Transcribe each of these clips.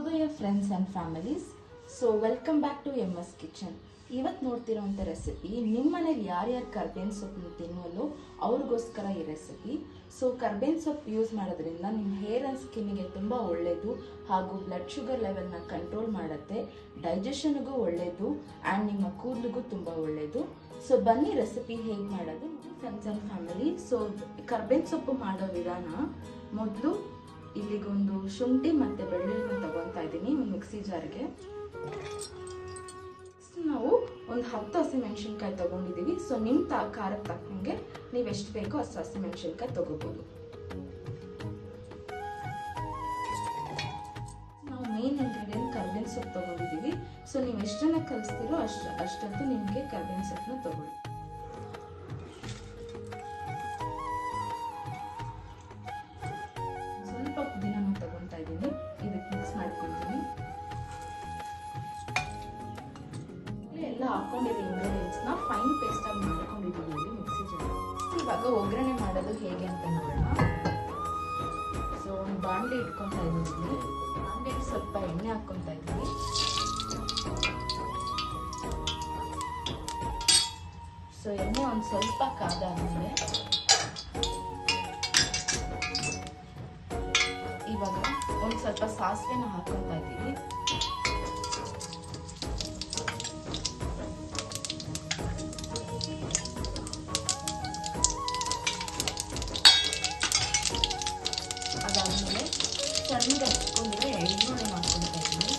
ಶುಭೋದಯ friends and families. So welcome back to MS kitchen. ಇವತ್ತು ನೋಡ್ತಿರೋಂಥ ರೆಸಿಪಿ ನಿಮ್ಮ ಮನೇಲಿ ಯಾರ್ಯಾರು ಕರ್ಬೇವಿನ ಸೊಪ್ಪನ್ನು ತಿನ್ನುವಲ್ಲೋ ಅವ್ರಿಗೋಸ್ಕರ ಈ ರೆಸಿಪಿ. ಸೊ ಕರ್ಬೇವಿನ ಸೊಪ್ಪು ಯೂಸ್ ಮಾಡೋದ್ರಿಂದ ನಿಮ್ಮ ಹೇರ್ ಆ್ಯಂಡ್ ಸ್ಕಿನ್ನಿಗೆ ತುಂಬ ಒಳ್ಳೆಯದು, ಹಾಗೂ ಬ್ಲಡ್ ಶುಗರ್ ಲೆವೆಲ್ನ ಕಂಟ್ರೋಲ್ ಮಾಡುತ್ತೆ, ಡೈಜೆಷನ್ಗೂ ಒಳ್ಳೆಯದು ಆ್ಯಂಡ್ ನಿಮ್ಮ ಕೂದಲಿಗೂ ತುಂಬ ಒಳ್ಳೆಯದು. ಸೊ ಬನ್ನಿ ರೆಸಿಪಿ ಹೇಗೆ ಮಾಡೋದು ಫ್ರೆಂಡ್ಸ್ ಆ್ಯಂಡ್ ಫ್ಯಾಮಿಲಿ. ಸೊ ಕರ್ಬೇವಿನ ಸೊಪ್ಪು ಮಾಡೋ ವಿಧಾನ, ಮೊದಲು ಇಲ್ಲಿಗೊಂದು ಶುಂಠಿ ಮತ್ತು ಬೆಳ್ಳುಳ್ಳಿನ ತಗೊತಾ ಇದ್ದೀನಿ ಒಂದು ಮಿಕ್ಸಿ ಜಾರ್ಗೆ. ನಾವು ಒಂದು 10 ಹಸಿಮೆಣಸಿನ್ಕಾಯಿ ತಗೊಂಡಿದ್ದೀವಿ. ಸೊ ನಿಮ್ಮ ಖಾರಕ್ಕೆ ತಕ್ಕಂಗೆ ನೀವು ಎಷ್ಟು ಬೇಕೋ ಅಷ್ಟು ಹಸಿಮೆಣಸಿನ್ಕಾಯಿ ತಗೋಬೋದು. ನಾವು ಮೇನ್ ಇಂಗ್ರೀಡಿಯೆಂಟ್ ಕರ್ಬೇವಿನ ಸೊಪ್ಪು ತಗೊಂಡಿದ್ದೀವಿ. ಸೊ ನೀವು ಎಷ್ಟು ಜನ ಕಲಿಸ್ತೀರೋ ಅಷ್ಟೊತ್ತು ನಿಮಗೆ ಕರ್ಬೇವಿನ ಸೊಪ್ಪನ್ನ ತಗೊಳ್ಳಿ. ಸ್ವಲ್ಪ ಪುದೀನ ತಗೊತಾ ಇದ್ದೀನಿ, ಇದಕ್ಕೆ ಮಿಕ್ಸ್ ಮಾಡ್ಕೊತೀನಿ. ಎಲ್ಲ ಹಾಕೊಂಡಿರೋ ಇಂಗ್ರೀಡಿಯೆಂಟ್ಸ್ನ ಫೈನ್ ಪೇಸ್ಟ್ ಆಗಿ ಮಾಡ್ಕೊಂಡಿದ್ದೀವಿ ಇಲ್ಲಿ ಮಿಕ್ಸಿ ಜಾರ್. ಇವಾಗ ಒಗ್ಗರಣೆ ಮಾಡೋದು ಹೇಗೆ ಅಂತ ನೋಡೋಣ. ಸೊ ಒಂದು ಬಾಣಲೆ ಇಟ್ಕೊತಾ ಇದ್ದೀವಿ. ಬಾಣಲೆಗೆ ಸ್ವಲ್ಪ ಎಣ್ಣೆ ಹಾಕ್ಕೊತಾ ಇದ್ದೀವಿ. ಸೊ ಎಣ್ಣೆ ಒಂದು ಸ್ವಲ್ಪ ಕಾದಾದ್ಮೇಲೆ ಇವಾಗ ಒಂದು ಸ್ವಲ್ಪ ಸಾಸಿವೆನ ಹಾಕ್ಕೊತಾ ಇದ್ದೀವಿ. ಅದಾದ್ಮೇಲೆ ಸಣ್ಣಗೆ ಹಚ್ಕೊಂಡಿರೋ ಎಳ್ಳುಳ್ಳಿ ಮಾಡ್ಕೊತಾ ಇದ್ದೀವಿ.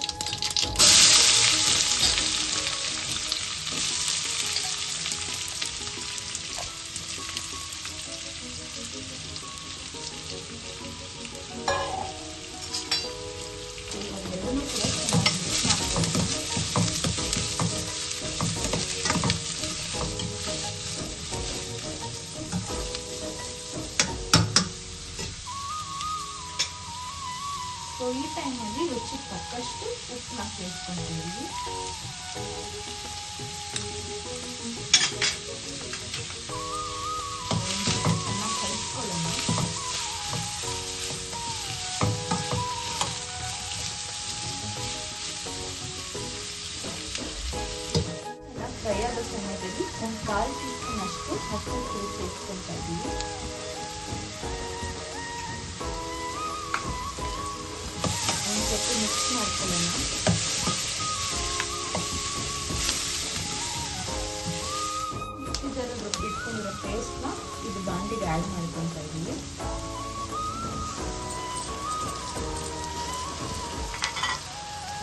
ಎಲ್ಲನೂ ಕೂಡ ಚೆನ್ನಾಗಿ ಮಿಕ್ಸ್ ಮಾಡ್ಕೊಳ್ತೀವಿ. ಸೊ ಈ ಟೈಮಲ್ಲಿ ರುಚಿಗೆ ತಕ್ಕಷ್ಟು ಉಪ್ಪನ್ನ ಸೇರಿಸ್ಕೊಂಡಿದ್ದೀವಿ. ಚೆನ್ನಾಗಿ ಕಲಿಸ್ಕೊಳ್ಳೋಣ. ಚೆನ್ನಾಗಿ ಫ್ರೈ ಆಗೋ ಸಮಯದಲ್ಲಿ ಒಂದು 1/4 ಟೀ ಸ್ಪೂನ್ ಅಷ್ಟು ಹಸಿರು ಹುಳಿ ಸೇರಿಸ್ಕೊಳ್ತಾ ಇದ್ದೀವಿ. ಸ್ವಲ್ಪ ಮಿಕ್ಸ್ ಮಾಡ್ಕೊಳ್ಳೋಣ. ಮಿಕ್ಸಿ ಜಾರಲ್ಲಿ ರುಬ್ಬಿಟ್ಕೊಂಡಿರೋ ಪೇಸ್ಟ್ನ ಇದು ಬಾಂಡಿಗೆ ಆ್ಯಡ್ ಮಾಡ್ಕೊತಾ ಇದ್ದೀವಿ.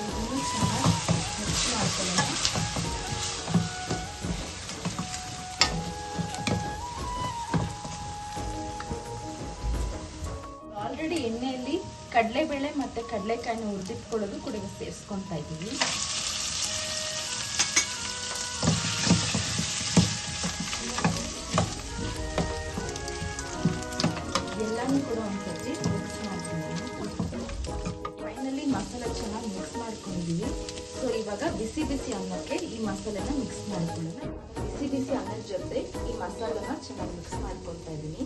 ಇದನ್ನು ಚೆನ್ನಾಗಿ ಮಿಕ್ಸ್ ಮಾಡ್ಕೊಳ್ಳೋಣ. ಆಲ್ರೆಡಿ ಎಣ್ಣೆಯಲ್ಲಿ ಕಡಲೆಬೇಳೆ ಮತ್ತು ಕಡಲೆಕಾಯಿನ ಹುರಿದಿಟ್ಕೊಳ್ಳೋದು ಕೂಡ ಸೇರಿಸ್ಕೊತಾ ಇದ್ದೀವಿ. ಎಲ್ಲನೂ ಕೂಡ ಒಂದ್ಸತಿ ಮಿಕ್ಸ್ ಮಾಡ್ಕೊಂಡಿದ್ದೀವಿ. ಫೈನಲಿ ಮಸಾಲೆ ಚೆನ್ನಾಗಿ ಮಿಕ್ಸ್ ಮಾಡ್ಕೊಂಡಿದ್ದೀವಿ. ಸೊ ಇವಾಗ ಬಿಸಿ ಬಿಸಿ ಅನ್ನಕ್ಕೆ ಈ ಮಸಾಲೆನ ಮಿಕ್ಸ್ ಮಾಡ್ಕೊಳ್ಳೋಣ. ಬಿಸಿ ಬಿಸಿ ಅನ್ನದ ಜೊತೆ ಈ ಮಸಾಲೆನ ಚೆನ್ನಾಗಿ ಮಿಕ್ಸ್ ಮಾಡ್ಕೊತಾ ಇದ್ದೀನಿ.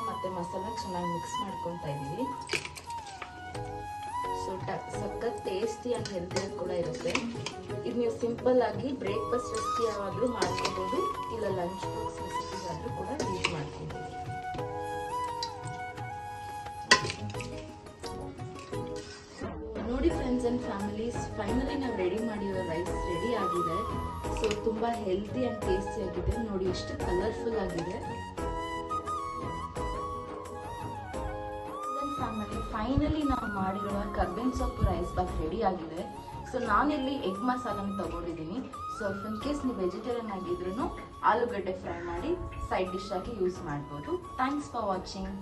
ಮತ್ತೆ ಮಸಾಲ ಚೆನ್ನಾಗಿ ಮಿಕ್ಸ್ ಮಾಡ್ಕೊತಾ ಇದ್ದೀವಿ. ಸೊ ಸಖತ್ ಟೇಸ್ಟಿ ಆ್ಯಂಡ್ ಹೆಲ್ತಿ ಕೂಡ ಇರುತ್ತೆ. ಇದು ನೀವು ಸಿಂಪಲ್ ಆಗಿ ಬ್ರೇಕ್ಫಾಸ್ಟ್ ರೆಸಿಪಿ ಯಾವಾಗಲೂ ಮಾಡ್ಕೋಬೋದು, ಇಲ್ಲ ಲಂಚ್ ಬಾಕ್ಸ್ ರೆಸಿಪಿಗಾದರೂ ಕೂಡ ಯೂಸ್ ಮಾಡ್ಕೋಬೋದು. ನೋಡಿ ಫ್ರೆಂಡ್ಸ್ ಆ್ಯಂಡ್ ಫ್ಯಾಮಿಲೀಸ್, ಫೈನಲಿ ನಾವು ರೆಡಿ ಮಾಡಿರೋ ರೈಸ್ ರೆಡಿ ಆಗಿದೆ. ಸೊ ತುಂಬ ಹೆಲ್ತಿ ಆ್ಯಂಡ್ ಟೇಸ್ಟಿ ಆಗಿದೆ. ನೋಡಿ ಎಷ್ಟು ಕಲರ್ಫುಲ್ ಆಗಿದೆ. ಫೈನಲಿ ನಾವು ಮಾಡಿರುವ ಕರ್ಬೇವಿನ ಸೊಪ್ಪು ರೈಸ್ ಬಾತ್ ರೆಡಿ ಆಗಿದೆ. ಸೊ ನಾನಿಲ್ಲಿ ಎಗ್ ಮಸಾಲನ ತಗೊಂಡಿದ್ದೀನಿ. ಸೊ ಇನ್ ಕೇಸ್ ನೀವು ವೆಜಿಟೇರಿಯನ್ ಆಗಿದ್ರೂ ಆಲೂಗಡ್ಡೆ ಫ್ರೈ ಮಾಡಿ ಸೈಡ್ ಡಿಶ್ ಆಗಿ ಯೂಸ್ ಮಾಡ್ಬೋದು. Thanks for watching.